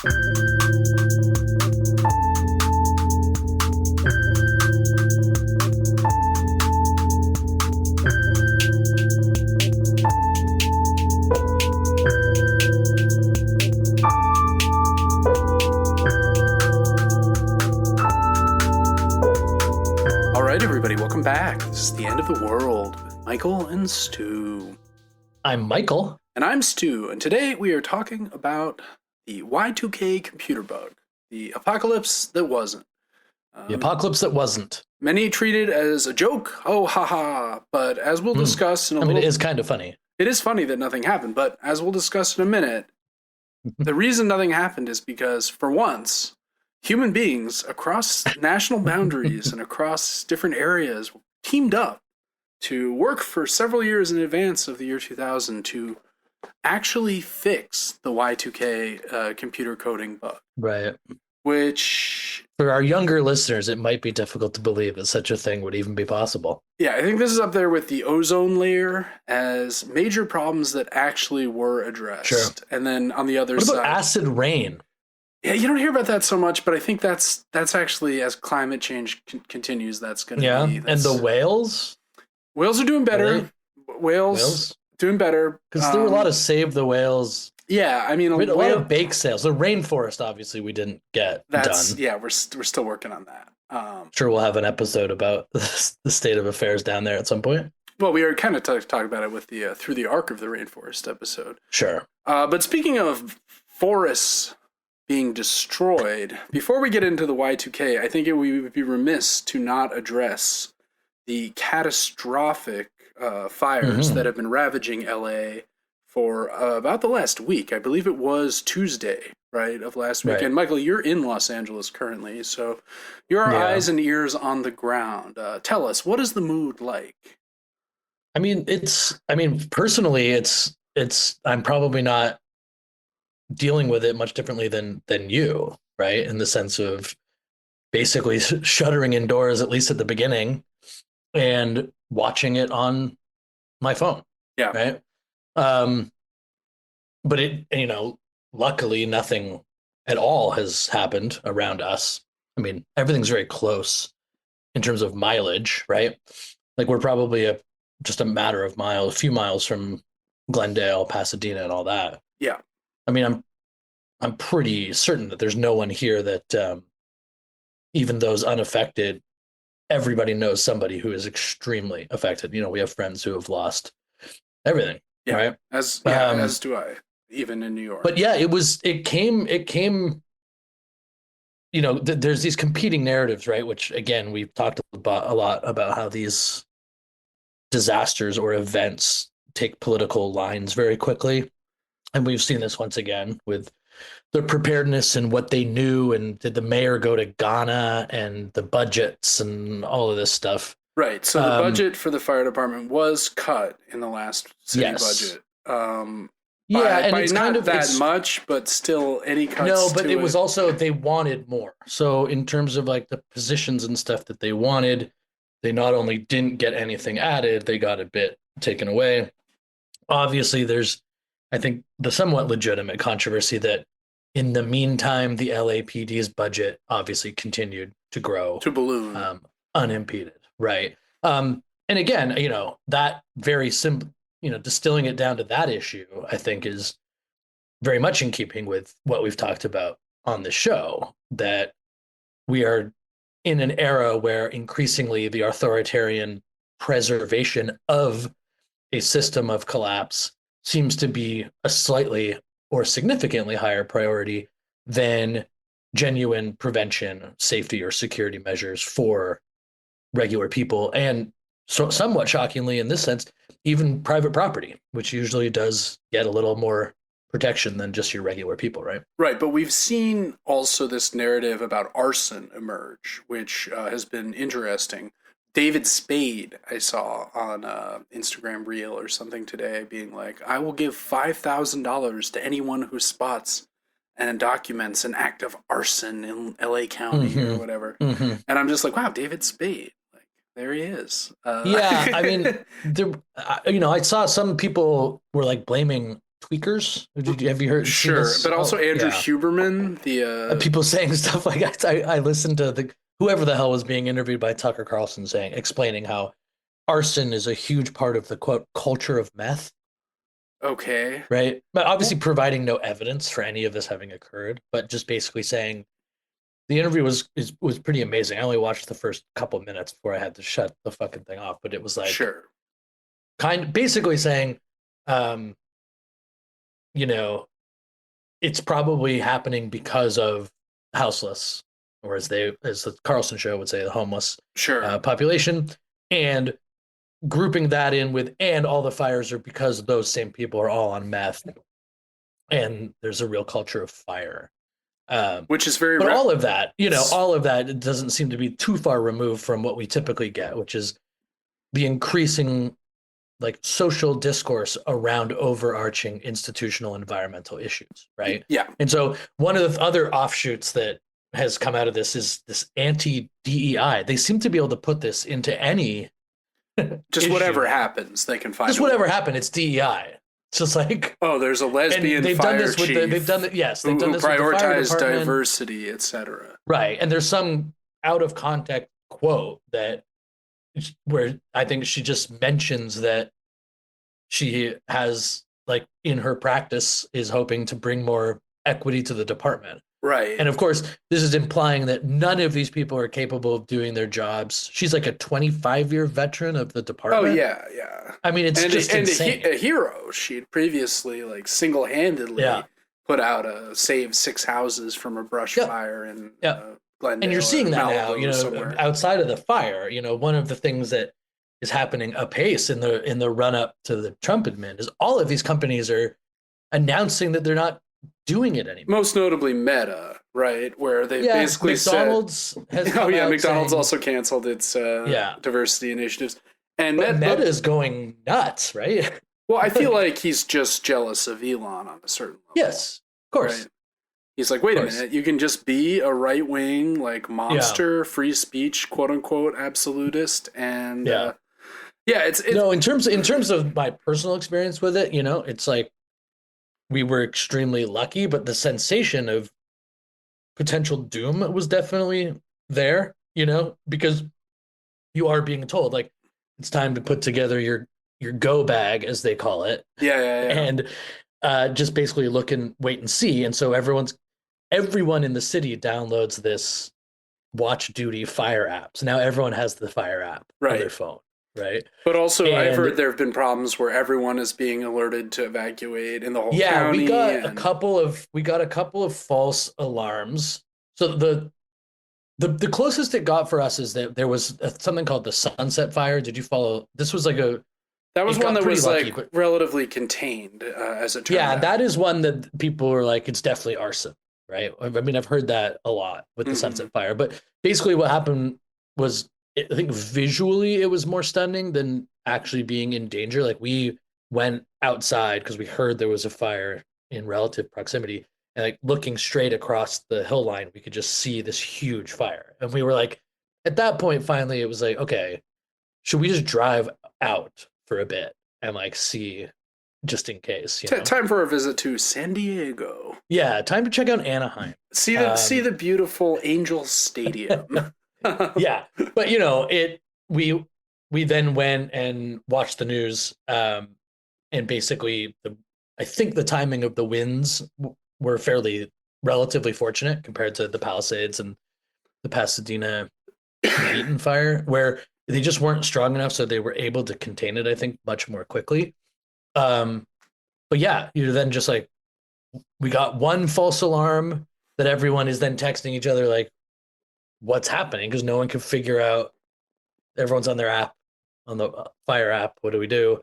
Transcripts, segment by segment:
All right, everybody, welcome back. This is The End of the World with Michael and Stu. I'm Michael. And I'm Stu, and today we are talking about the Y2K computer bug, the apocalypse that wasn't. The apocalypse that wasn't. Many treat it as a joke, oh haha, but as we'll discuss in a little... it is kind of funny. It is funny that nothing happened, but as we'll discuss in a minute, the reason nothing happened is because, for once, human beings across national boundaries and across different areas teamed up to work for several years in advance of the year 2000 to actually fix the Y2K computer coding bug. Right. Which... For our younger listeners, it might be difficult to believe that such a thing would even be possible. Yeah, I think this is up there with the ozone layer as major problems that actually were addressed. Sure. And then on the other side... What about acid rain? Yeah, you don't hear about that so much, but I think that's actually, as climate change continues, that's going to be... And the whales? Whales are doing better. Really? Whales doing better. Because there were a lot of Save the Whales. Yeah, I mean... A lot of bake sales. The rainforest, obviously, we didn't get done. Yeah, we're still working on that. Sure, we'll have an episode about the state of affairs down there at some point. Well, we are kind of talking about it with the Through the Arc of the Rainforest episode. Sure. But speaking of forests being destroyed, before we get into the Y2K, I think we would be remiss to not address the catastrophic fires that have been ravaging LA for about the last week. I believe it was Tuesday, right, of last week. Right. And Michael, you're in Los Angeles currently, so your eyes and ears on the ground. Tell us, what is the mood like? I mean, personally, I'm probably not dealing with it much differently than you, right? In the sense of basically shuddering indoors, at least at the beginning, and watching it on my phone. Yeah. Right. But luckily nothing at all has happened around us. I mean, everything's very close in terms of mileage, right? Like we're probably just a matter of miles, a few miles from Glendale, Pasadena, and all that. Yeah. I mean, I'm pretty certain that there's no one here that, even those unaffected, everybody knows somebody who is extremely affected. We have friends who have lost everything. Yeah, right. As do I, even in New York. But yeah, it came. There's these competing narratives, right? Which again, we've talked about a lot about how these disasters or events take political lines very quickly, and we've seen this once again with the preparedness and what they knew, and did the mayor go to Ghana, and the budgets and all of this stuff. Right. So the budget for the fire department was cut in the last city budget. And it's not that much, but still any cuts. No, but it was also they wanted more. So in terms of like the positions and stuff that they wanted, they not only didn't get anything added, they got a bit taken away. Obviously, there's, I think, the somewhat legitimate controversy that in the meantime, the LAPD's budget obviously continued to grow, to balloon, unimpeded. Right. And again, that very simple, distilling it down to that issue, I think is very much in keeping with what we've talked about on the show, that we are in an era where increasingly the authoritarian preservation of a system of collapse seems to be a slightly or significantly higher priority than genuine prevention, safety, or security measures for regular people, and so somewhat shockingly in this sense, even private property, which usually does get a little more protection than just your regular people, right? Right, but we've seen also this narrative about arson emerge, which has been interesting. David Spade, I saw on Instagram Reel or something today, being like, I will give $5,000 to anyone who spots and documents an act of arson in LA County or whatever. And I'm just like, wow, David Spade. There he is. Yeah, I mean, I saw some people were like blaming tweakers. Have you heard? Seen Sure, this? but also Andrew Yeah. Huberman, the People saying stuff like I listened to the whoever the hell was being interviewed by Tucker Carlson explaining how arson is a huge part of the quote culture of meth, okay, right? But obviously providing no evidence for any of this having occurred, but just basically saying the interview was pretty amazing. I only watched the first couple minutes before I had to shut the fucking thing off, but it was like sure, basically saying, um, you know, it's probably happening because of houseless, or as the Carlson show would say, the homeless sure, population, and grouping that in with and all the fires are because those same people are all on meth, and there's a real culture of fire. which is very But all of that, all of that doesn't seem to be too far removed from what we typically get, which is the increasing like social discourse around overarching institutional environmental issues, right? yeah, And so one of the other offshoots that has come out of this is this anti-DEI. They seem to be able to put this into any just issue. whatever happens, they can find Just whatever happened, it's DEI. It's just like, oh, there's a lesbian they've fire done this with chief they've done it. Yes, they've who done this with the fire prioritize department. diversity, etc. Right, and there's some out of context quote that where I think she just mentions that she has like in her practice is hoping to bring more equity to the department. Right. And of course, this is implying that none of these people are capable of doing their jobs. She's like a 25-year veteran of the department. Oh yeah, yeah. I mean, it's just insane. A hero. She had previously like single-handedly put out save 6 houses from a brush fire in Glendale. And you're seeing that now, somewhere. Outside of the fire, one of the things that is happening apace in the run up to the Trump admin is all of these companies are announcing that they're not doing it anymore. Most notably Meta, right? Where they basically McDonald's has McDonald's saying, also canceled its diversity initiatives. And Meta is going nuts, right? Well, I feel like he's just jealous of Elon on a certain level. Yes, of course. Right? He's like, wait a minute, you can just be a right-wing, like, monster, free speech, quote-unquote, absolutist, and it's no, in terms of my personal experience with it, it's like we were extremely lucky, but the sensation of potential doom was definitely there, because you are being told like it's time to put together your go bag, as they call it. And just basically look and wait and see. And so everyone in the city downloads this Watch Duty Fire app. So now everyone has the Fire app on their phone, right? But also, I've heard there have been problems where everyone is being alerted to evacuate in the whole county. Yeah, we got a couple of false alarms. So the closest it got for us is that there was something called the Sunset Fire. Did you follow? This was like that was one that was lucky, like relatively contained, as it turned out. Yeah, that is one that people were like, it's definitely arson, right? I mean, I've heard that a lot with the Sunset Fire. But basically what happened was, I think visually it was more stunning than actually being in danger. Like we went outside because we heard there was a fire in relative proximity. And like looking straight across the hill line, we could just see this huge fire. And we were like, at that point, finally, it was like, okay, should we just drive out for a bit and like see, just in case? Time for a visit to San Diego. Yeah, time to check out Anaheim. See the beautiful Angel Stadium. Yeah, but we then went and watched the news, and basically I think the timing of the winds were relatively fortunate compared to the Palisades and the Pasadena Eaton fire, where they just weren't strong enough, so they were able to contain it, I think, much more quickly. But yeah, you're then just like, we got one false alarm that everyone is then texting each other like, what's happening? Because no one can figure out. Everyone's on their app, on the fire app. What do we do?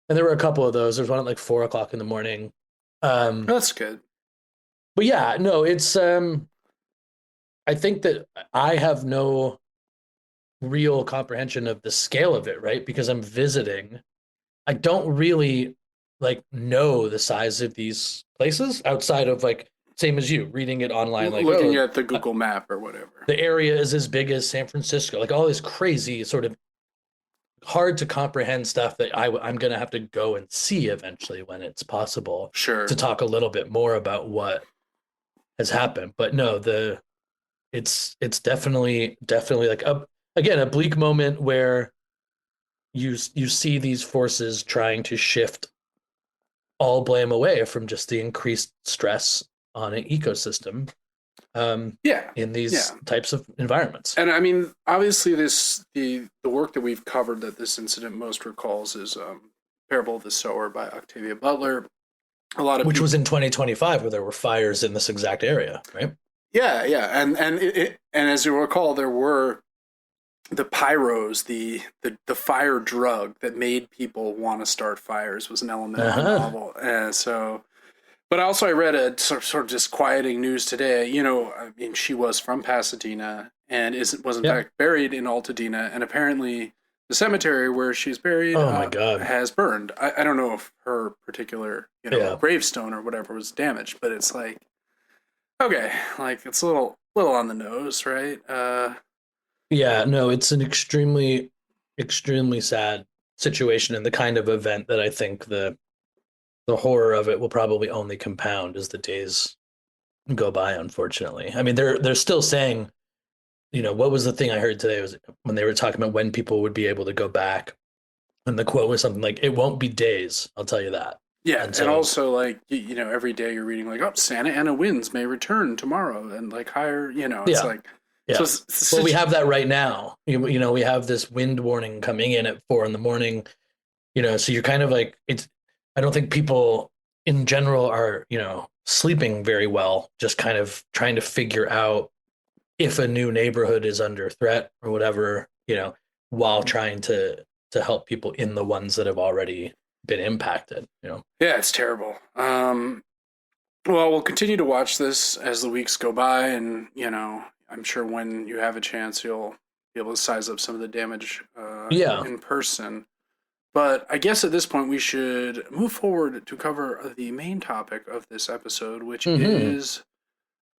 And there were a couple of those. There's one at like 4:00 in the morning. That's good. But yeah, no, it's I think that I have no real comprehension of the scale of it, right? Because I'm visiting. I don't really like know the size of these places outside of like, same as you, reading it online, like looking at the Google map or whatever. The area is as big as San Francisco, like all this crazy sort of hard to comprehend stuff that I'm going to have to go and see eventually when it's possible Sure. to talk a little bit more about what has happened. But no, it's definitely like a bleak moment where you see these forces trying to shift all blame away from just the increased stress on an ecosystem Yeah. in these Yeah. types of environments. And I mean, obviously, the work that we've covered that this incident most recalls is Parable of the Sower by Octavia Butler. A lot of Which people, was in 2025 where there were fires in this exact area, right? yeah, yeah, and as you recall, there were the pyros, the fire drug that made people want to start fires was an element of the Uh-huh. novel, and so. But also, I read a sort of disquieting news today. You know, I mean, she was from Pasadena and was in Yep. fact buried in Altadena, and apparently the cemetery where she's buried Oh my God. has burned. I don't know if her particular, Yeah. gravestone or whatever was damaged, but it's like, okay, like it's a little on the nose, right? Yeah, no, it's an extremely sad situation and the kind of event that I think the horror of it will probably only compound as the days go by, unfortunately. I mean, they're still saying, what was the thing I heard today was when they were talking about when people would be able to go back, and the quote was something like, "It won't be days, I'll tell you that." Yeah, And and so, also like every day you're reading like, oh, Santa Ana winds may return tomorrow, and like higher, it's yeah, like so yeah. it's Well, we such. have that right now. We have this wind warning coming in at 4 in the morning. So you're kind of like it's. I don't think people in general are sleeping very well, just kind of trying to figure out if a new neighborhood is under threat or whatever, while trying to help people in the ones that have already been impacted. Yeah, it's terrible. Well, we'll continue to watch this as the weeks go by, and I'm sure when you have a chance, you'll be able to size up some of the damage Yeah. in person. But I guess at this point, we should move forward to cover the main topic of this episode, which Hmm. is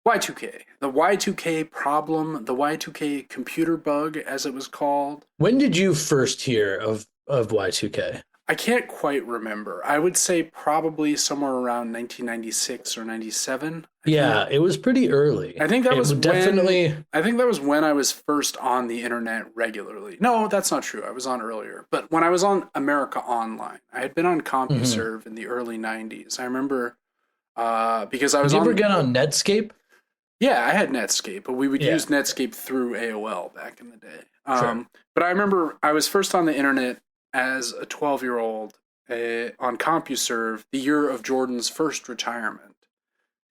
Y2K. The Y2K problem, the Y2K computer bug, as it was called. When did you first hear of Y2K? I can't quite remember. I would say probably somewhere around 1996 or 97. Yeah, it was pretty early. I think that It was would when definitely. I think that was when I was first on the internet regularly. No, that's not true. I was on earlier. But when I was on America Online, I had been on Mhm. CompuServe in the early 90s. I remember because I Did was you ever on get on Netscape? yeah, I had Netscape, but we would Yeah, use Netscape through AOL back in the day. sure. But I remember I was first on the internet as a 12-year-old on CompuServe the year of Jordan's first retirement.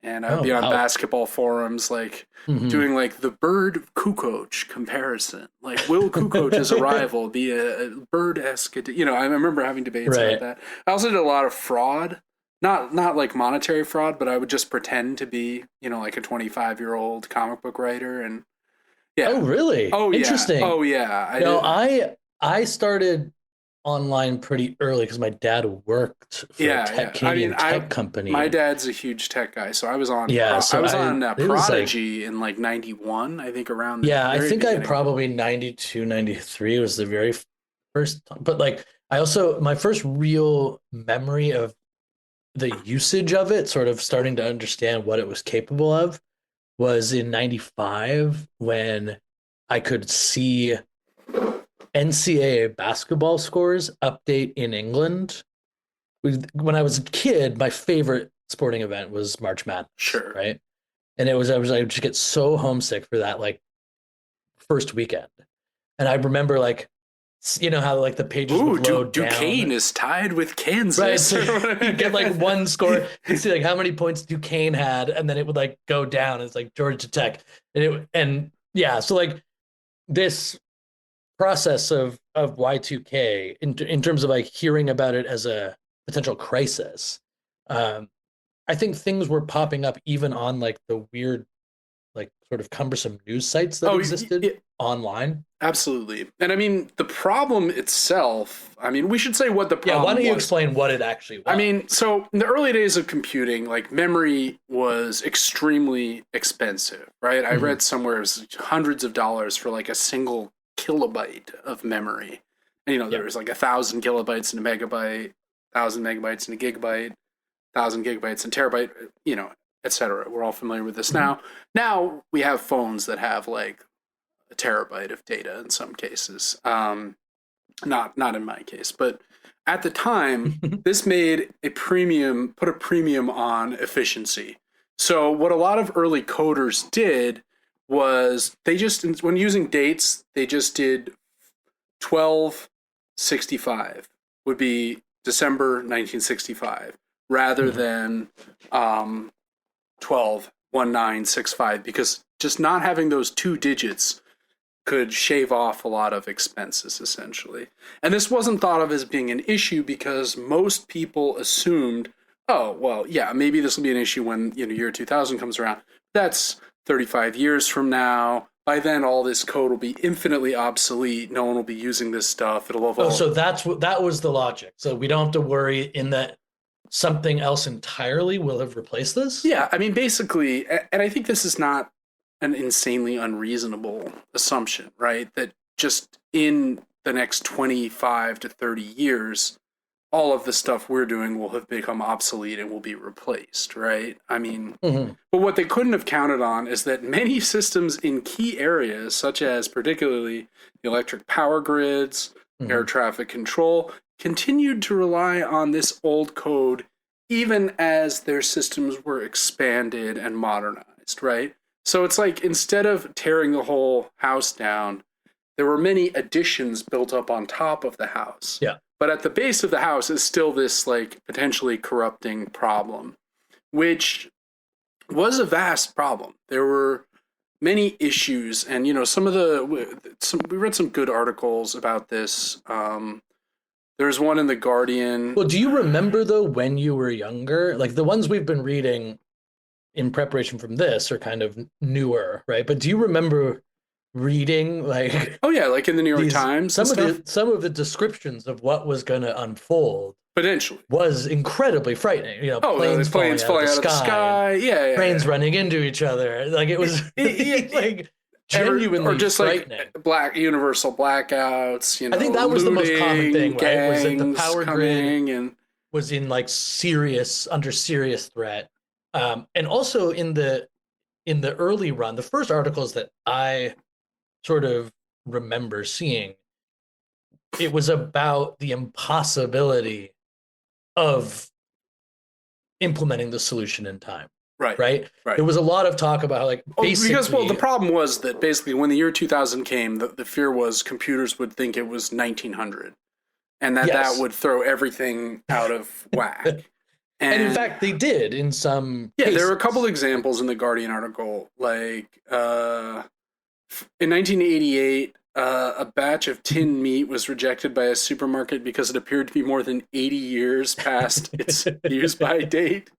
And I would Oh be on wow. basketball forums, like Hmm. doing like the Bird Kukoc comparison. Like, will Kukoc's arrival be a bird esque? I remember having debates about Right. that. I also did a lot of fraud, not like monetary fraud, but I would just pretend to be, like a 25-year-old comic book writer, and Oh yeah, really? oh yeah, Interesting. oh yeah, I No, did, I started online pretty early because my dad worked for a yeah, tech yeah. I mean, Canadian tech company, my and dad's a huge tech guy, so I was on yeah, I so was I on it was like Prodigy in like 91, I think, around the yeah, I very think I beginning. probably 92, 93 was the very first time. But like I also my first real memory of the usage of it, sort of starting to understand what it was capable of, was in 95 when I could see NCAA basketball scores update in England. When I was a kid, my favorite sporting event was March Madness, Sure. right? And I would just get so homesick for that like first weekend. And I remember like how like the pages would Ooh, load Duquesne down. is tied with Right. Kansas. So you get like one score, you see like how many points Duquesne had, and then it would like go down. It's like Georgia Tech. And yeah, so like this process of Y2K in terms of like hearing about it as a potential crisis. Um, I think things were popping up even on like the weird, like sort of cumbersome news sites that Oh, existed online. absolutely. And I mean, the problem itself, I mean, we should say what the Yeah, why problem don't you was. explain what it actually I was? mean, so in the early days of computing, like memory was extremely expensive, right? I Mm-hmm. read somewhere it was hundreds of dollars for like a single kilobyte of memory. And, Yeah. there's like 1,000 kilobytes and a megabyte, 1,000 megabytes and a gigabyte, 1,000 gigabytes and terabyte, etc. We're all familiar with this Mhm. now. Now we have phones that have like a terabyte of data in some cases. Not in my case, but at the time, this made put a premium on efficiency. So what a lot of early coders did was they just, when using dates, they just did 1265 would be December 1965 rather Mhm. than 121965, because just not having those two digits could shave off a lot of expenses, essentially. And this wasn't thought of as being an issue because most people assumed, oh, well, yeah, maybe this will be an issue when, year 2000 comes around. That's 35 years from now. By then, all this code will be infinitely obsolete. No one will be using this stuff. It'll Oh, evolve. so that was the logic. So we don't have to worry in that something else entirely will have replaced this? Yeah, I mean, basically, and I think this is not an insanely unreasonable assumption, right? That just in the next 25 to 30 years, all of the stuff we're doing will have become obsolete and will be replaced, right? I mean, Mhm. but what they couldn't have counted on is that many systems in key areas, such as particularly the electric power grids, air Mhm. traffic control, continued to rely on this old code even as their systems were expanded and modernized, right? So it's like instead of tearing the whole house down, there were many additions built up on top of the house. Yeah. But at the base of the house is still this like potentially corrupting problem, which was a vast problem. There were many issues, and some of we read some good articles about this. There's one in the Guardian. Well, do you remember though when you were younger? Like the ones we've been reading in preparation from this are kind of newer, right? But do you remember reading like Oh yeah, like in the New York these Times and stuff. some of the descriptions of what was going to unfold Potentially. was incredibly frightening. Oh, Planes planes falling out of the sky. Yeah, trains yeah. running into each other. Like it was like genuinely or just frightening. like universal blackouts. I think that was the most common thing, right? Was that the gangs power grid coming and was in like under serious threat. And also in the early run, the first articles that I sort of remember seeing, it was about the impossibility of implementing the solution in time. right, Right? right. There was a lot of talk about like basically because the problem was that basically when the year 2000 came, the fear was computers would think it was 1900, and that Yes. would throw everything out of whack. And in fact, they did in some Yeah, cases. there were a couple examples in the Guardian article, like in 1988, a batch of tinned meat was rejected by a supermarket because it appeared to be more than 80 years past its use-by date.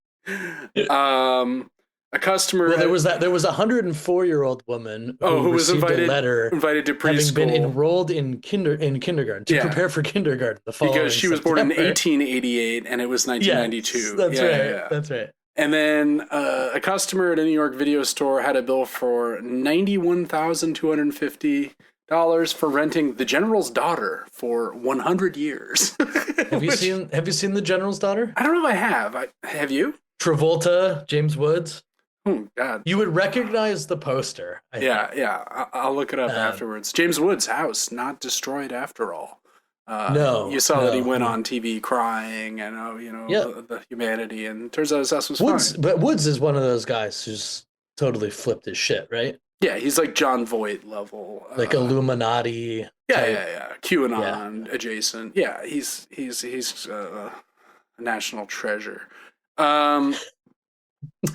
A customer. Well, there was a 104-year-old woman who was received a letter invited to preschool, having been enrolled in kindergarten to prepare for kindergarten the following because she was born in September. 1888 and it was 1992. Yes, that's right. That's right. And then a customer at a New York video store had a bill for $91,250 for renting The General's Daughter for 100 years. Have you seen The General's Daughter? I don't know if I have. Have you? Travolta, James Woods. Oh God. You would recognize the poster. I think. Yeah. I'll look it up afterwards. James Woods' house not destroyed after all. No, you saw that he went on TV crying and the humanity, and turns out his house was fine. But Woods is one of those guys who's totally flipped his shit, right? Yeah, he's like John Voight level, like Illuminati. Yeah. QAnon adjacent. Yeah, he's a national treasure.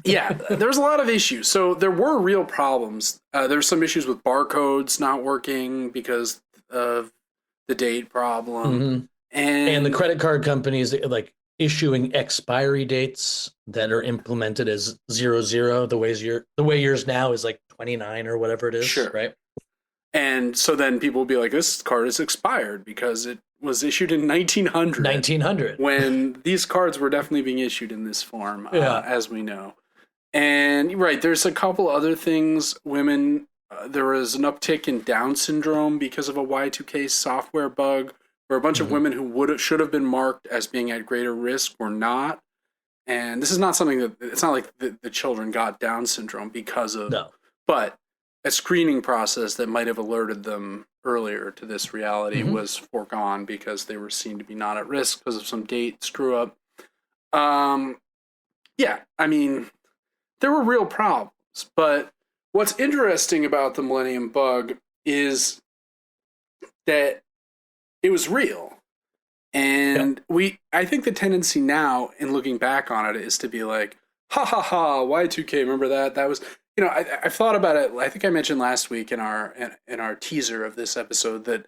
Yeah, there was a lot of issues. So there were real problems. There were some issues with barcodes not working because of the date problem, Mm-hmm. And the credit card companies like issuing expiry dates that are implemented as 00. The way yours now is like 29 or whatever it is. Sure. Right. And so then people will be like, this card is expired because it was issued in 1900. When these cards were definitely being issued in this form, as we know. And right, there's a couple other things. Women, there was an uptick in Down syndrome because of a Y2K software bug where a bunch of Mhm. women who should have been marked as being at greater risk were not. And this is not something that it's not like the children got Down syndrome because of, No. but a screening process that might have alerted them earlier to this reality Mhm. was foregone because they were seen to be not at risk because of some date screw up. Um, yeah, I mean, there were real problems, but what's interesting about the Millennium Bug is that it was real. Yeah. And I think the tendency now, in looking back on it, is to be like, ha ha ha, Y2K, remember that? That was, I thought about it. I think I mentioned last week in our teaser of this episode that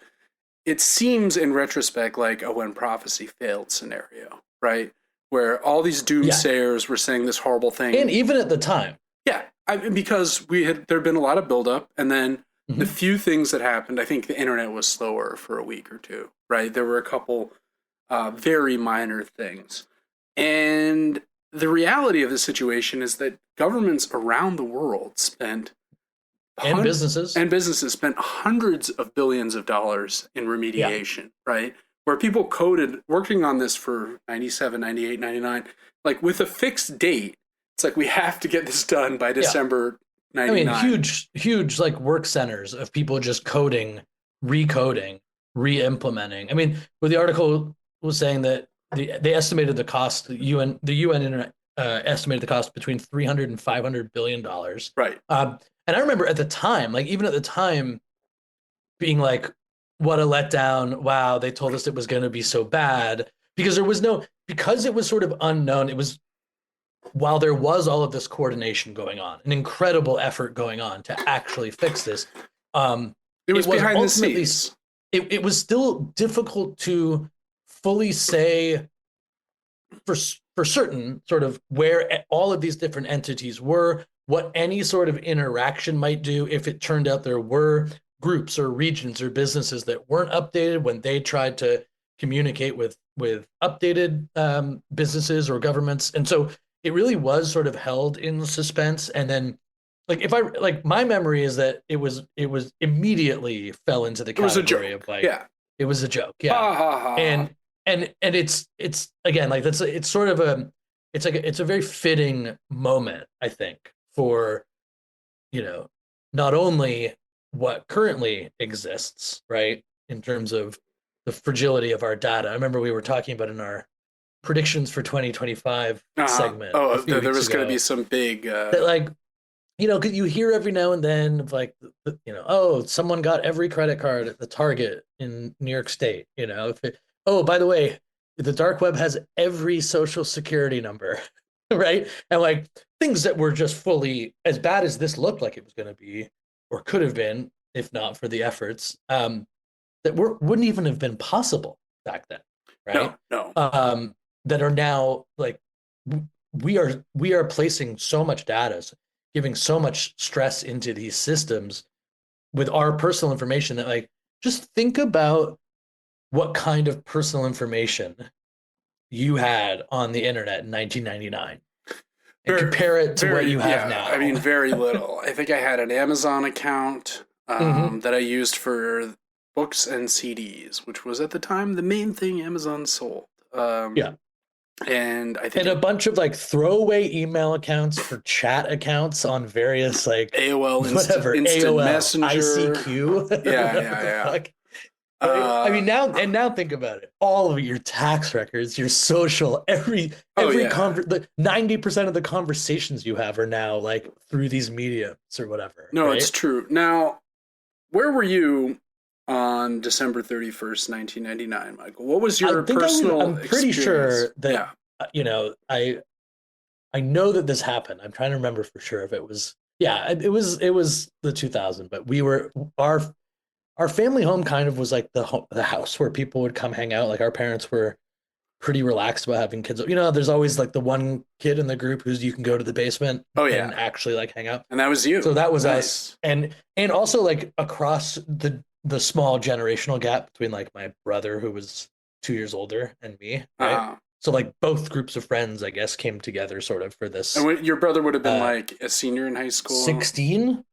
it seems in retrospect like a when prophecy failed scenario, right? Where all these Yeah. doomsayers were saying this horrible thing. And even at the time. Yeah, because there'd been a lot of buildup, and then the Mhm. few things that happened, I think the internet was slower for a week or two, right? There were a couple very minor things. And the reality of the situation is that governments around the world spent And businesses. and businesses spent hundreds of billions of dollars in Yeah. remediation, right? Where people coded working on this for 97, 98, 99, like with a fixed date. It's like we have to get this done by December 99. I mean, huge like work centers of people just coding, recoding, re-implementing. I mean, what the article was saying that they estimated the cost, the UN internet estimated the cost between 300 and 500 billion dollars. Right. And I remember at the time, like even at the time, being like, what a letdown. Wow, they told us it was going to be so bad because because it was sort of unknown. It was, while there was all of this coordination going on, an incredible effort going on to actually fix this, It was behind the ultimately scenes. it was still difficult to fully say for certain sort of where all of these different entities were, what any sort of interaction might do if it turned out there were groups or regions or businesses that weren't updated when they tried to communicate with updated businesses or governments. And so it really was sort of held in suspense. And then like if I like my memory is that it was immediately fell into the It was a category joke. of like, Yeah. it was a joke. Yeah. Ha ha ha. And it's again like it's sort of it's a very fitting moment, I think, for not only what currently exists, right, in terms of the fragility of our data. I remember we were talking about in our predictions for 2025 segment a few there weeks was going to ago be some big. that like because you hear every now and then of like oh, someone got every credit card at the Target in New York State. Oh, by the way, the dark web has every social security number, right? And like things that were just fully as bad as this looked like it was going to be, or could have been, if not for the efforts, that wouldn't even have been possible back then, right? No. That are now like we are placing so much data, giving so much stress into these systems with our personal information that like just think about what kind of personal information you had on the internet in 1999 and compare it to what you have now. I mean, very little. I think I had an Amazon account that I used for books and CDs, which was at the time the main thing Amazon sold. Yeah. And I think a bunch of like throwaway email accounts for chat accounts on various like AOL, whatever, Instant AOL, Messenger, ICQ. Yeah. I mean, now think about it. All of your tax records, your social, every 90% of the conversations you have are now like through these mediums or whatever. No, right? It's true. Now, where were you on December 31st, 1999, Michael? What was your personal I'm pretty sure experience? that I know that this happened. I'm trying to remember for sure if it was it was the 2000, but we were our family home kind of was like the house where people would come hang out. Like our parents were pretty relaxed about having kids. There's always like the one kid in the group who's you can go to the basement and actually like hang out. And that was you. So that was us. And also like across the small generational gap between like my brother who was 2 years older and me, right? So like both groups of friends, I guess, came together sort of for this. And your brother would have been like a senior in high school? 16?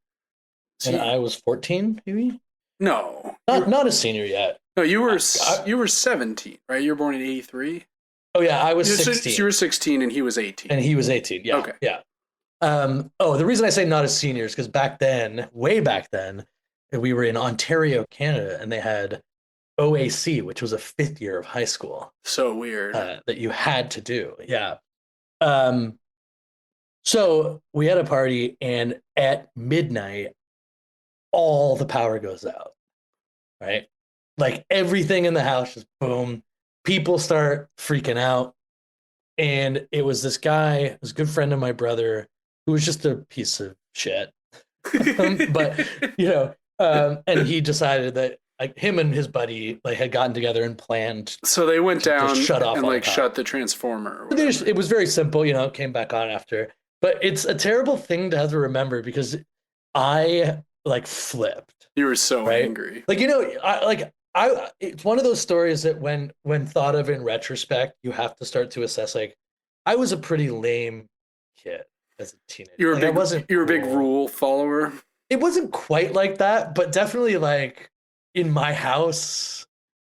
And I was 14, maybe? No. Not a senior yet. No, I- you were 17, right? You were born in 83. oh yeah, I was So 16 you were 16 and he was 18. and he was 18. Yeah, Okay. yeah. Oh, the reason I say not as seniors because back then, way back then, we were in Ontario, Canada, and they had OAC, which was a fifth year of high school So weird. that you had to do. Yeah. Um, so we had a party, and at midnight, all the power goes out, right? Like everything in the house just boom. People start freaking out. And it was this guy, it was a good friend of my brother, who was just a piece of shit. But and he decided that like him and his buddy like had gotten together and planned So they went to just down shut off and all the like power. shut the transformer. Or But whatever. it was very simple, it came back on after. But it's a terrible thing to have to remember because I like flipped, You were so right? angry. Like I it's one of those stories that when thought of in retrospect, you have to start to assess like I was a pretty lame kid as a teenager. Like I wasn't You were a big cool. rule follower. It wasn't quite like that, but definitely like in my house,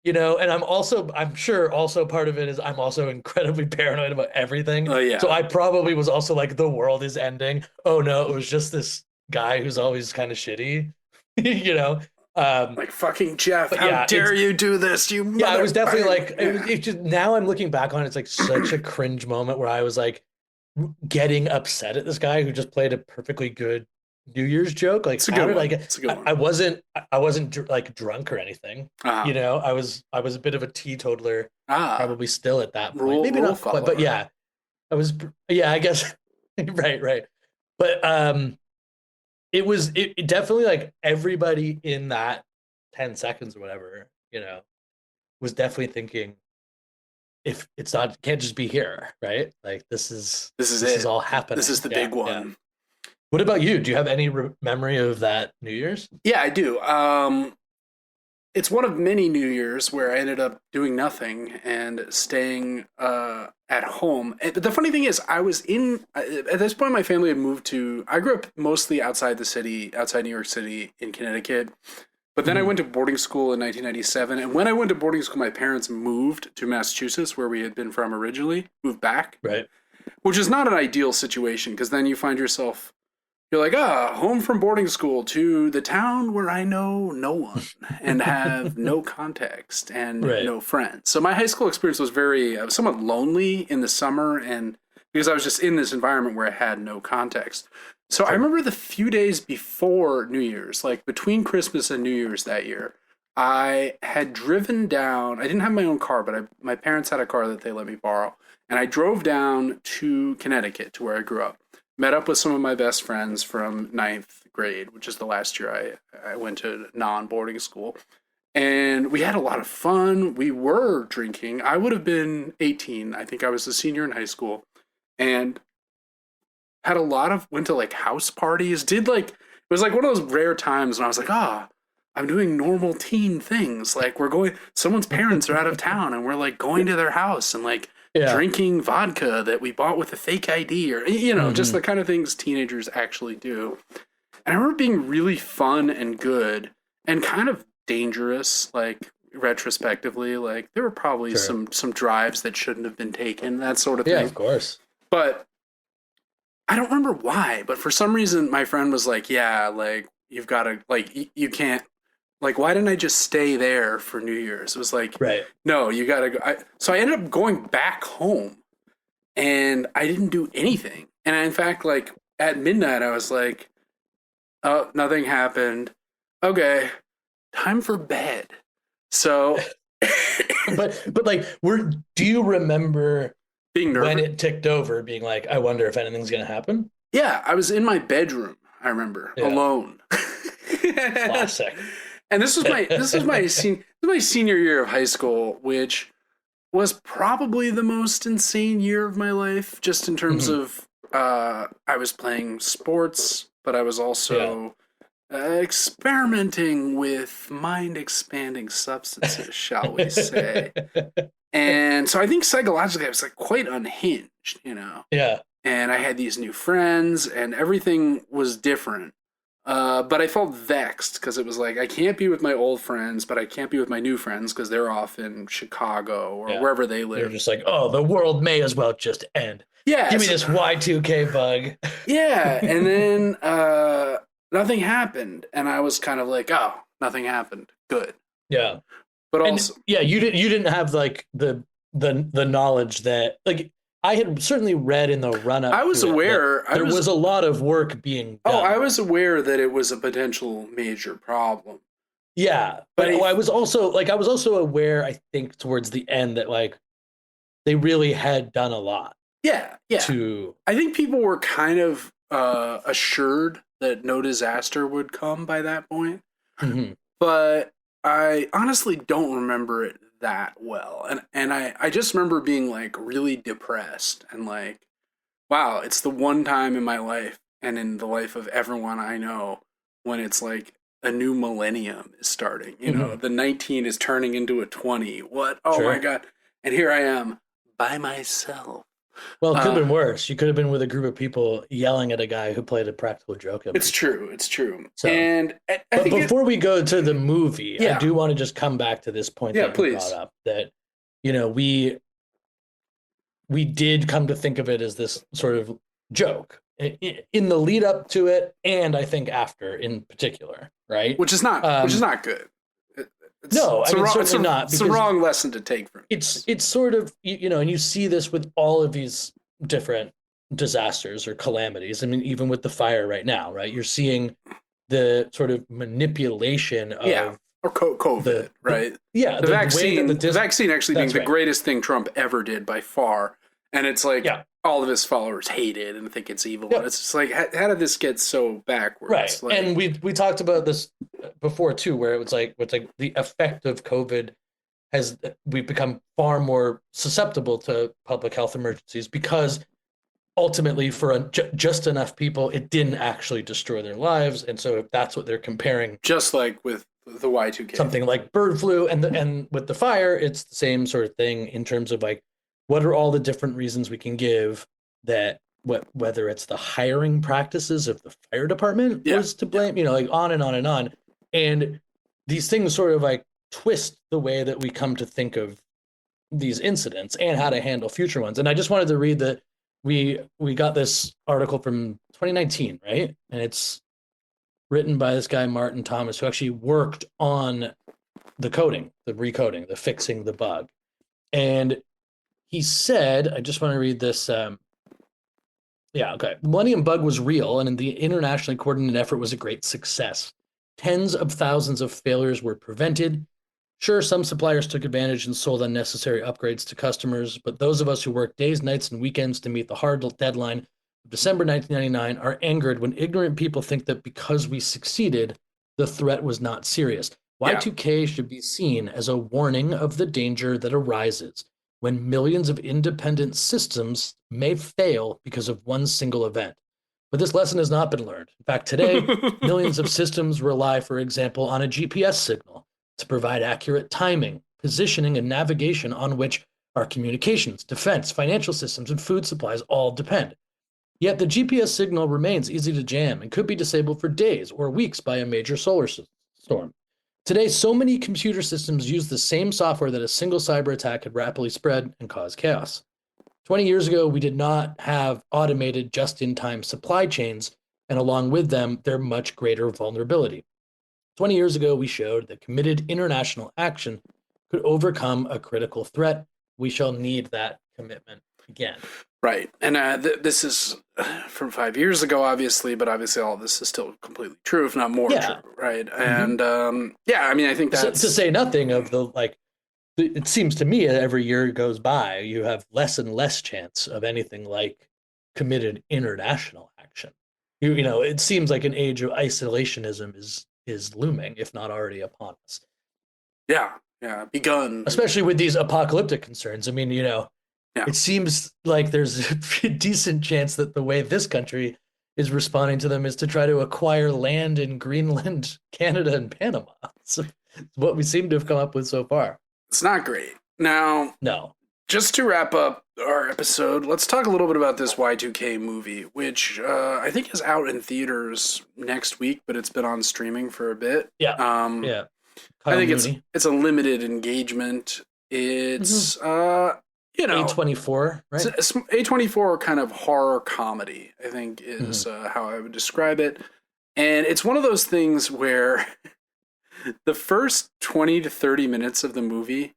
and I'm sure also part of it is I'm also incredibly paranoid about everything. Oh yeah. So I probably was also like the world is ending. Oh no, it was just this guy who's always kind of shitty, you know. Like fucking Jeff, But how yeah, dare you do this, you yeah, it was definitely motherfucker. like it just now I'm looking back on it, it's like such a cringe moment where I was like getting upset at this guy who just played a perfectly good New Year's joke. Like, It's a how good did I one. get? It's a good one. I wasn't like drunk or anything. Uh-huh. I was a bit of a teetotaler, Ah, probably still at that point. rule Maybe rule not quite, but follower. yeah, I was. Yeah, I guess. Right, right. But it definitely like everybody in that 10 seconds or whatever, was definitely thinking if it's not can't just be here, right? Like This is this is it. all happening. This is the Yeah, big yeah. one. What about you? Do you have any memory of that New Year's? Yeah, I do. It's one of many New Years where I ended up doing nothing and staying at home. But the funny thing is, I was at this point, my family had moved to. I grew up mostly outside the city, outside New York City, in Connecticut. But then I Mhm. went to boarding school in 1997, and when I went to boarding school, my parents moved to Massachusetts, where we had been from originally, moved back, Right. which is not an ideal situation because then you find yourself you're like, home from boarding school to the town where I know no one and have no context and Right. no friends. So my high school experience was I was somewhat lonely in the summer and because I was just in this environment where I had no context. So I Sure. remember the few days before New Year's, like between Christmas and New Year's that year, I had driven down. I didn't have my own car, but my parents had a car that they let me borrow. And I drove down to Connecticut, to where I grew up. Met up with some of my best friends from ninth grade, which is the last year I went to non boarding school. And we had a lot of fun. We were drinking. I would have been 18. I think I was a senior in high school. And went to like house parties. It was like one of those rare times when I was like, I'm doing normal teen things. Like someone's parents are out of town and we're like going to their house and like Yeah. drinking vodka that we bought with a fake ID or, just Mhm. the kind of things teenagers actually do. And I remember being really fun and good and kind of dangerous, like retrospectively, like there were probably Sure. some drives that shouldn't have been taken, that sort of Yeah, thing. of course. But I don't remember why, but for some reason my friend was like, "Yeah, like you've got to like you can't like why didn't I just stay there for New Year's?" It was like, Right. "No, you got to go." So I ended up going back home and I didn't do anything. And in fact, like at midnight I was like, "Oh, nothing happened. Okay, time for bed." So But like do you remember being when nervous. it ticked over being like, I wonder if anything's gonna happen? Yeah, I was in my bedroom, I remember, Yeah. alone. Classic. And this was my senior year of high school, which was probably the most insane year of my life, just in terms Mhm. of I was playing sports, but I was also experimenting with mind expanding substances, shall we say. And so I think psychologically I was like quite unhinged, Yeah. and I had these new friends and everything was different. But I felt vexed because it was like I can't be with my old friends, but I can't be with my new friends because they're off in Chicago or Yeah. wherever they They're live. just like, oh, the world may as well just end. Yeah, Give me this Y2K bug. yeah, and then nothing happened, and I was kind of like, oh, nothing happened, good. Yeah. But And also, yeah, you didn't have like the knowledge that like I had certainly read in the run up I was to it that aware. there was a lot of work being Oh, done. I was aware that it was a potential major problem. Yeah, but But I was also like I was also aware I think towards the end that like they really had done a lot yeah, yeah, to I think people were kind of assured that no disaster would come by that point. Mhm. But I honestly don't remember it that well. And I just remember being like really depressed and like, wow, it's the one time in my life and in the life of everyone I know when it's like a new millennium is starting. You know, Mhm. the 19 is turning into a 20. What? Oh my Sure. God. And here I am by myself. Well, it could have Uh, been worse. You could have been with a group of people yelling at a guy who played a practical joke at it's people. true. It's true. So, And I but think it, before we go to the movie, I yeah, do want to just come back to this point yeah, that you brought please. up that you know we did come to think of it as this sort of joke in the lead up to it, and I think after in particular, right? Which is Um, not good. It, no, I mean certainly not it's a because wrong lesson to take from this. it's sort of you know, and you see this with all of these different disasters or calamities. I mean, even with the fire right now, right? You're seeing the sort of manipulation Yeah, of or COVID, the right? yeah the way that The vaccine actually being that's the right. greatest thing Trump ever did by far, and it's like Yeah. all of his followers hate it and think it's evil, and Yep. it's just like how did this get so Right. backwards? Like, And we talked about this before too, where it's like the effect of COVID has we've become far more susceptible to public health emergencies because ultimately for just enough people it didn't actually destroy their lives, and so if that's what they're comparing just like with the Y2K something thing. like bird flu and with the fire it's the same sort of thing in terms of like what are all the different reasons we can give that whether it's the hiring practices of the fire department Yeah, was to yeah, blame, you know, like on and on and on. And these things sort of like twist the way that we come to think of these incidents and how to handle future ones. And I just wanted to read that we got this article from 2019, right? And it's written by this guy Martin Thomas, who actually worked on the coding, the recoding, the fixing the bug. And he said, I just want to read this. Yeah, okay. The Millennium Bug was real, and the internationally coordinated effort was a great success. Tens of thousands of failures were prevented. Sure, some suppliers took advantage and sold unnecessary upgrades to customers, but those of us who worked days, nights, and weekends to meet the hard deadline of December 1999 are angered when ignorant people think that because we succeeded, the threat was not serious. yeah. Y2K should be seen as a warning of the danger that arises when millions of independent systems may fail because of one single event. But this lesson has not been learned. In fact, today, millions of systems rely, for example, on a GPS signal to provide accurate timing, positioning, and navigation on which our communications, defense, financial systems, and food supplies all depend. Yet the GPS signal remains easy to jam and could be disabled for days or weeks by a major solar storm. Today, so many computer systems use the same software that a single cyber attack could rapidly spread and cause chaos. 20 years ago, we did not have automated just in time supply chains, and along with them, their much greater vulnerability. 20 years ago, we showed that committed international action could overcome a critical threat. We shall need that commitment again. Right. And this is from 5 years ago, obviously, but obviously all of this is still completely true, if not more Yeah. true. Right. Mm-hmm. And yeah, I mean, I think that's to say nothing of the like. It seems to me every year goes by, you have less and less chance of anything like committed international action. You know, it seems like an age of isolationism is looming, if not already upon us. yeah, yeah, begun. Especially with these apocalyptic concerns. I mean, you know, Yeah. it seems like there's a decent chance that the way this country is responding to them is to try to acquire land in Greenland, Canada, and Panama. So it's what we seem to have come up with so far. It's not great. Now, No. just to wrap up our episode, let's talk a little bit about this Y2K movie, which I think is out in theaters next week, but it's been on streaming for a bit. Yeah, Um, yeah. I Kyle think Mooney, it's a limited engagement. It's A24, right? it's A24 kind of horror comedy, I think is Mm-hmm. how I would describe it. And it's one of those things where the first 20 to 30 minutes of the movie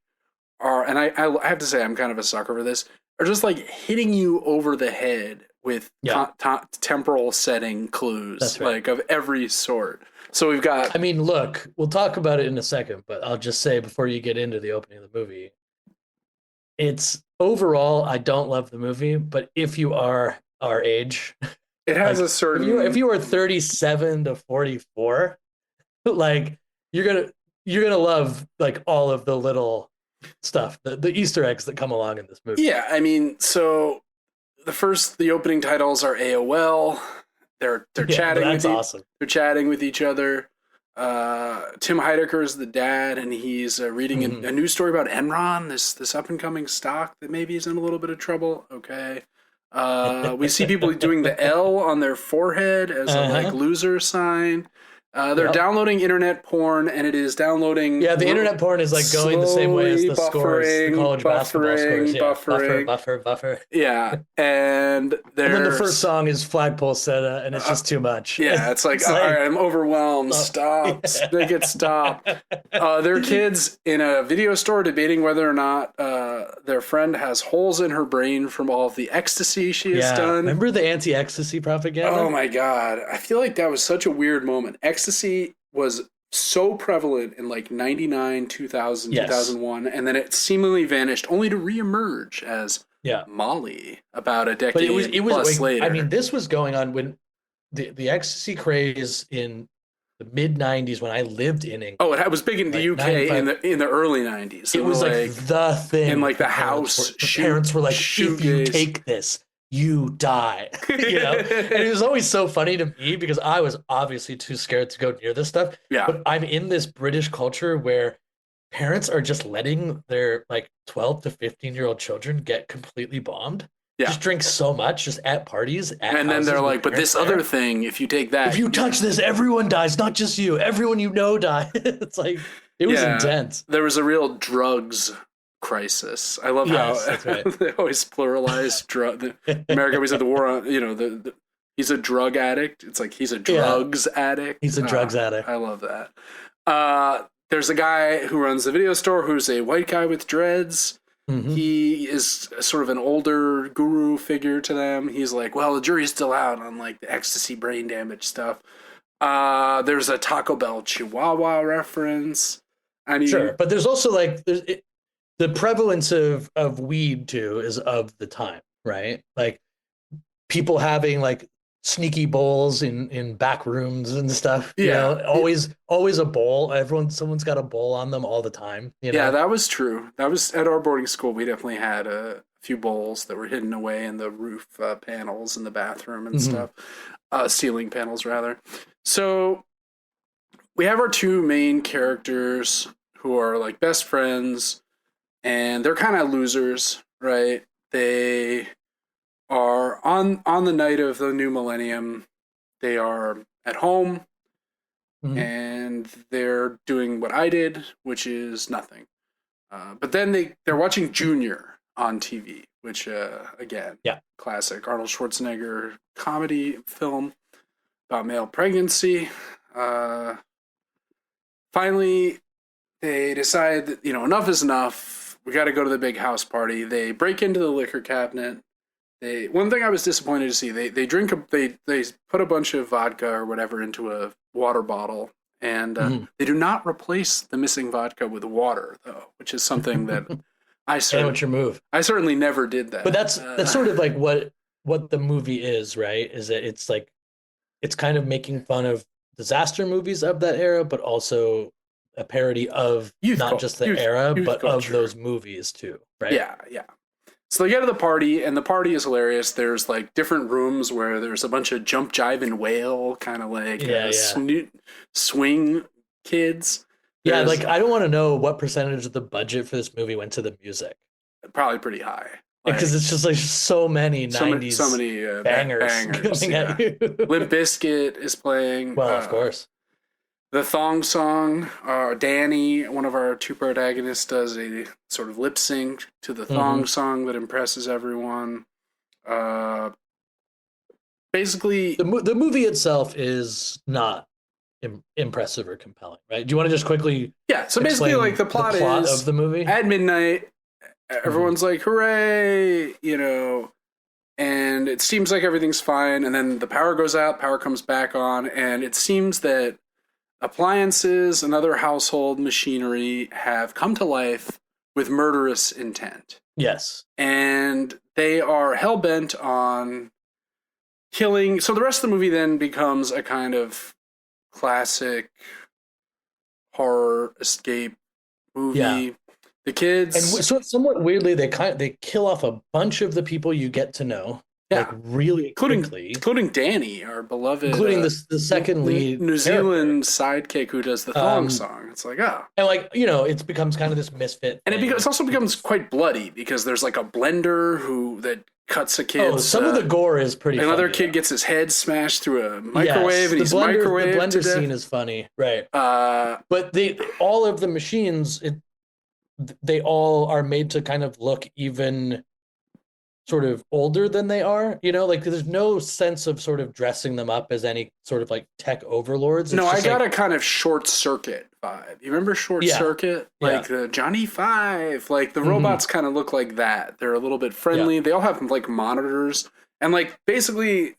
are, and I have to say I'm kind of a sucker for this, are just like hitting you over the head with Yeah. temporal setting clues, That's right. like of every sort. So we've got, I mean, look, we'll talk about it in a second, but I'll just say before you get into the opening of the movie, it's overall, I don't love the movie, but if you are our age, it has like a certain, if you are 37 to 44, like you're gonna love like all of the little stuff, the Easter eggs that come along in this movie. yeah, I mean, so the opening titles are AOL. They're Yeah, chatting that's with awesome. they're chatting with each other. Tim Heidecker is the dad, and he's reading Mhm. a news story about Enron, this up and coming stock that maybe is in a little bit of trouble. Okay. We see people doing the L on their forehead as a like Uh-huh. loser sign. They're Yep. downloading internet porn, and it is downloading. Yeah, the internet porn is like going the same way as the scores, the buffering, college basketball scores. Yeah, buffering. buffer. Yeah, and And then the there's first song is Flagpole Seta, and it's just too much. yeah, it's like, all right, I'm overwhelmed. Stop, make it stop. Their kids in a video store debating whether or not their friend has holes in her brain from all of the ecstasy she has done. Remember the anti-ecstasy propaganda? Oh my god, I feel like that was such a weird moment. Ecstasy was so prevalent in like 99, 2000, Yes. 2001, and then it seemingly vanished only to reemerge as Yeah, Molly about a decade but it was plus later. I mean, this was going on when the ecstasy craze in the mid '90s when I lived in England. oh, it was big in the like UK in the early 90s. It was like the thing, in like the parents house. the parents were like, if you shoegaze. take this, you die. You know, and it was always so funny to me because I was obviously too scared to go near this stuff. Yeah. But I'm in this British culture where parents are just letting their like 12 to 15-year-old children get completely bombed. Yeah. Just drink so much just at parties. And then they're like, but this other thing, if you take that, if you touch this, everyone dies, not just you. Everyone you know dies. It's like it was intense. There was a real drugs crisis. I love Yes, how that's right. they always pluralize drug. America, we said the war on, he's a drug addict. It's like he's a drugs addict. He's a drugs addict. I love that. There's a guy who runs the video store who's a white guy with dreads. Mhm. He is sort of an older guru figure to them. He's like, well, the jury's still out on like the ecstasy brain damage stuff. There's a Taco Bell Chihuahua reference. I mean, Sure, but there's also like the prevalence of weed too is of the time, right? Like people having like sneaky bowls in back rooms and stuff. You Yeah. know, always a bowl. Someone's got a bowl on them all the time. You know? Yeah, that was true. That was at our boarding school. We definitely had a few bowls that were hidden away in the roof panels in the bathroom and Mhm. stuff. Ceiling panels, rather. So we have our two main characters who are like best friends, and they're kind of losers, right? They are on the night of the new millennium. They are at home, Mhm. and they're doing what I did, which is nothing. But then they're watching Junior on TV, which again, Yeah. classic Arnold Schwarzenegger comedy film about male pregnancy. Finally, they decide that enough is enough. We got to go to the big house party. They break into the liquor cabinet. One thing I was disappointed to see, they put a bunch of vodka or whatever into a water bottle, and they do not replace the missing vodka with water, though, which is something that Amateur move. I certainly never did that. But that's sort of like what the movie is, right? Is that it's like it's kind of making fun of disaster movies of that era, but also a parody of not just the era, but of those movies too, right? Yeah. So they get to the party, and the party is hilarious. There's like different rooms where there's a bunch of jump, jive, and wail kind of like swing kids. Yeah, like I don't want to know what percentage of the budget for this movie went to the music. Probably pretty high. Because it's just like so many So 90s many bangers coming yeah. at you. Limp Bizkit is playing. Well, of course. The Thong Song. Danny, one of our two protagonists, does a sort of lip sync to the Thong Song that impresses everyone. Basically, the movie itself is not impressive or compelling, right? Do you want to just quickly so basically like the plot is of the movie? At midnight, everyone's like, hooray, and it seems like everything's fine, and then the power goes out, power comes back on, and it seems that appliances and other household machinery have come to life with murderous intent. Yes. And they are hell-bent on killing. So the rest of the movie then becomes a kind of classic horror escape movie. Yeah. The kids, and so somewhat weirdly, they kill off a bunch of the people you get to know, like really quickly, including Danny, our beloved, including the second lead New Zealand sidekick who does the thong song. It's like, and like it becomes kind of this misfit, and it also becomes quite bloody because there's like a blender that cuts a kid. Some of the gore is pretty. Another kid gets his head smashed through a microwave, and he's microwaved. The blender scene is funny, right? But all of the machines, they all are made to kind of look even sort of older than they are, like there's no sense of sort of dressing them up as any sort of like tech overlords. No, I got a kind of Short Circuit vibe. You remember Short Circuit? Like the Johnny Five, like the robots kind of look like that. They're a little bit friendly. They all have like monitors, and like basically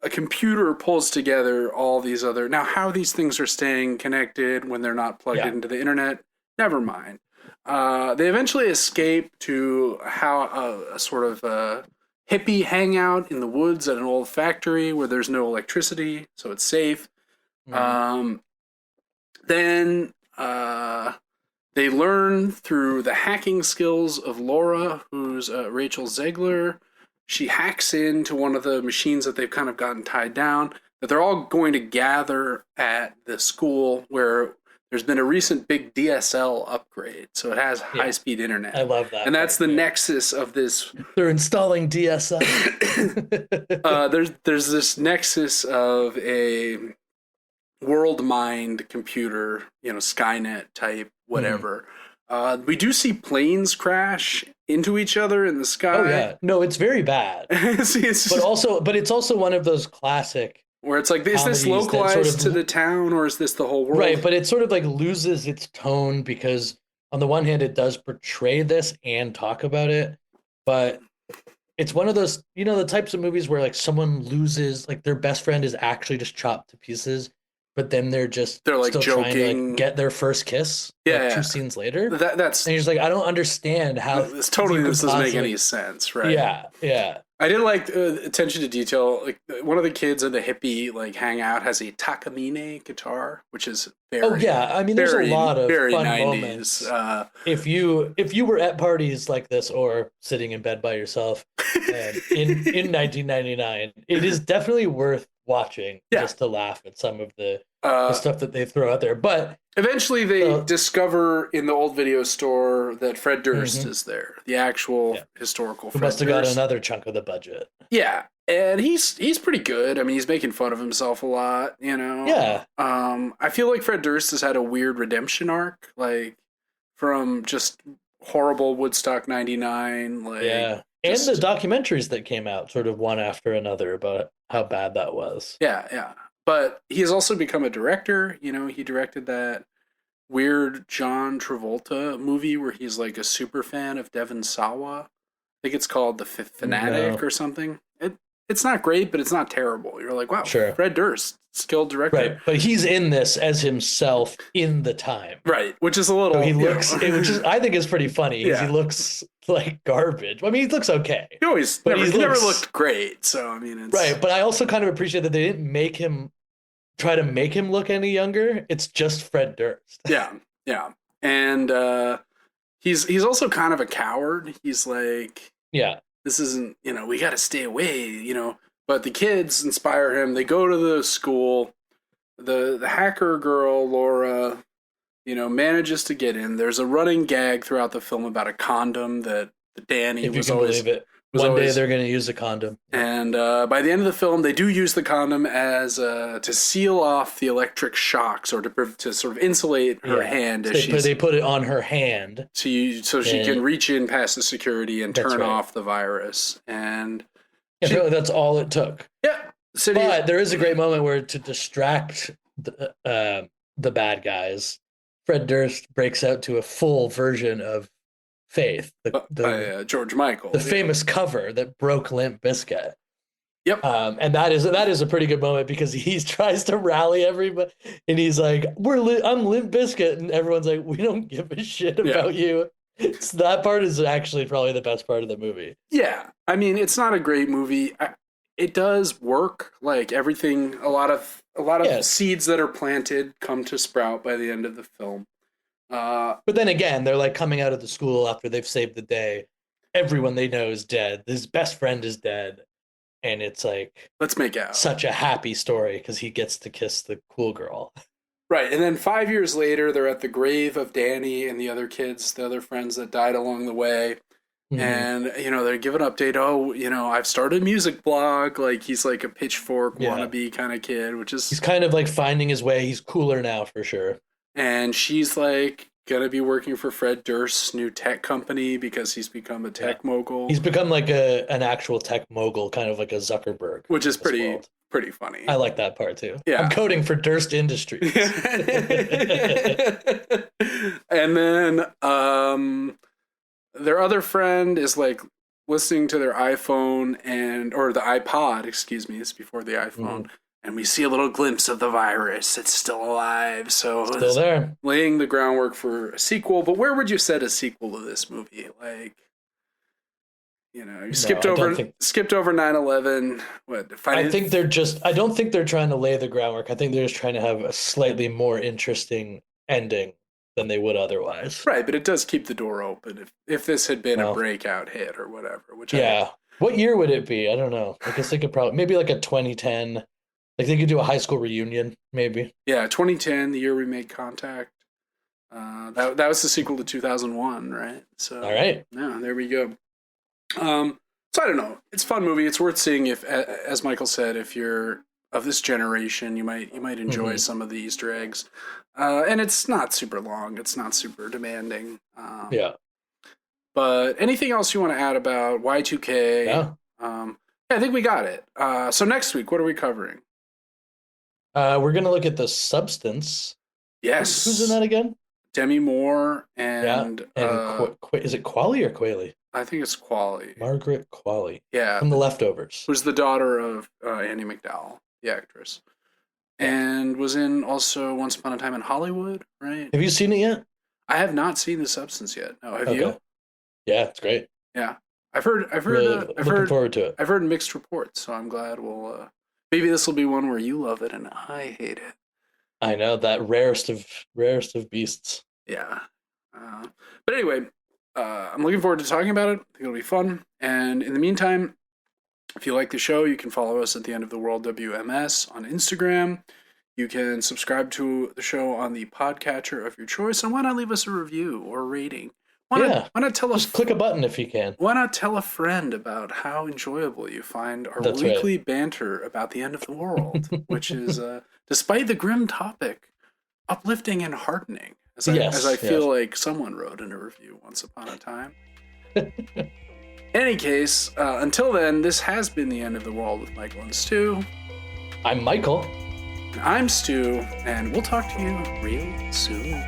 a computer pulls together all these other. Now, how these things are staying connected when they're not plugged into the internet, never mind. They eventually escape to a sort of hippie hangout in the woods at an old factory where there's no electricity, so it's safe. Then they learn through the hacking skills of Laura, who's Rachel Zegler. She hacks into one of the machines that they've kind of gotten tied down, that they're all going to gather at the school where there's been a recent big DSL upgrade, so it has high-speed internet. I love that. And that's the nexus of this. They're installing DSL. There's this nexus of a world mind computer, Skynet type, whatever. We do see planes crash into each other in the sky. Oh yeah, no, it's very bad. But it's also one of those classic. Where it's like, is this localized to the town or is this the whole world? Right, but it sort of like loses its tone because on the one hand it does portray this and talk about it, but it's one of those, the types of movies where like someone loses, like their best friend is actually just chopped to pieces, but then they're like still joking, trying to like get their first kiss. Two scenes later. That's and you're just like, I don't understand how this doesn't make any sense, right? Yeah. I did like attention to detail. Like one of the kids in the hippie like hangout has a Takamine guitar, which is very. I mean, there's a lot of very fun 90s. moments. If you were at parties like this or sitting in bed by yourself in 1999, it is definitely worth watching just to laugh at some of the stuff that they throw out there. But eventually they discover in the old video store that Fred Durst is there, the actual historical Fred Durst. Who must have got another chunk of the budget. Yeah, and he's pretty good. I mean, he's making fun of himself a lot, Yeah. I feel like Fred Durst has had a weird redemption arc, like from just horrible Woodstock 99, like and the documentaries that came out sort of one after another about how bad that was. Yeah. But he has also become a director. He directed that weird John Travolta movie where he's like a super fan of Devon Sawa. I think it's called The Fifth Fanatic or something. It's not great, but it's not terrible. You're like, wow, Fred Durst, skilled director. Right, but he's in this as himself in the time. Right, which is a little... So he looks, which is, I think is pretty funny. He looks like garbage. I mean, he looks okay. He never looked great, so I mean, it's... Right, but I also kind of appreciate that they didn't try to make him look any younger. It's just Fred Durst. Yeah. And he's also kind of a coward. He's like... Yeah. This isn't, we got to stay away, But the kids inspire him. They go to the school. The hacker girl, Laura, manages to get in. There's a running gag throughout the film about a condom that Danny If you was can always. believe it. was One day always- they're going to use a condom. And by the end of the film, they do use the condom as to seal off the electric shocks or to sort of insulate her Yeah. hand So as they put it on her hand. so she Yeah. can reach in past the security and That's turn right. off the virus. And And She- really, that's all it took. yeah, City. But there is a great moment where, to distract the bad guys, Fred Durst breaks out to a full version of Faith, by George Michael. the famous cover that broke Limp Bizkit. Yep. And that is a pretty good moment because he tries to rally everybody, and he's like, I'm Limp Bizkit," and everyone's like, "We don't give a shit about you." So that part is actually probably the best part of the movie. Yeah, I mean, it's not a great movie. It does work. Like everything, a lot of Yes. seeds that are planted come to sprout by the end of the film. But then again, they're like coming out of the school after they've saved the day. Everyone they know is dead. His best friend is dead. And it's like Let's make out. such a happy story because he gets to kiss the cool girl. Right, and then 5 years later, they're at the grave of Danny and the other kids, the other friends that died along the way. Mhm. And, they give an update. Oh, I've started a music blog. Like, he's like a Pitchfork Yeah. wannabe kind of kid, which is... He's kind of like finding his way. He's cooler now for sure. And she's like gonna be working for Fred Durst's new tech company because he's become a tech mogul. He's become like an actual tech mogul, kind of like a Zuckerberg. Which is in this world. pretty funny. I like that part too. Yeah. I'm coding for Durst Industries. And then their other friend is like listening to their iPhone or the iPod, excuse me, it's before the iPhone. And we see a little glimpse of the virus. It's still alive. So Still it's there. laying the groundwork for a sequel. But where would you set a sequel to this movie? Like, you skipped I don't over think- 9/11. I think I don't think they're trying to lay the groundwork. I think they're just trying to have a slightly more interesting ending than they would otherwise. Right, but it does keep the door open if this had been a Well. breakout hit or whatever. Which Yeah. What year would it be? I don't know. I guess they could probably, maybe like a 2010. Like they could do a high school reunion, maybe. 2010, the year we made contact. That was the sequel to 2001, right? So All right. yeah, there we go. So I don't know. It's a fun movie. It's worth seeing if, as Michael said, if you're of this generation, you might enjoy some of the Easter eggs. And it's not super long. It's not super demanding. Yeah. But anything else you want to add about Y2K? Yeah. I think we got it. So next week, what are we covering? We're gonna look at The Substance. Yes. Who's in that again? Demi Moore and Is it Qualley or Quayle? I think it's Qualley. Margaret Qualley Yeah. from The Leftovers. Who's the daughter of Andy McDowell, the actress. And was in also Once Upon a Time in Hollywood, right? Have you seen it yet? I have not seen The Substance yet. No, have you? Yeah, it's great. Yeah. I've heard Really looking forward to it. I've heard mixed reports, so I'm glad we'll maybe this will be one where you love it and I hate it. I know, that rarest of beasts. Yeah. But anyway, I'm looking forward to talking about it. I think it'll be fun. And in the meantime, if you like the show, you can follow us at The End of the World WMS on Instagram. You can subscribe to the show on the podcatcher of your choice. And why not leave us a review or a rating? Why not tell us? Just click a button if you can. Why not tell a friend about how enjoyable you find our That's weekly banter about the end of the world, which is, despite the grim topic, uplifting and heartening. As I feel like someone wrote in a review once upon a time. In any case, until then, this has been The End of the World with Michael and Stu. I'm Michael. And I'm Stu, and we'll talk to you real soon.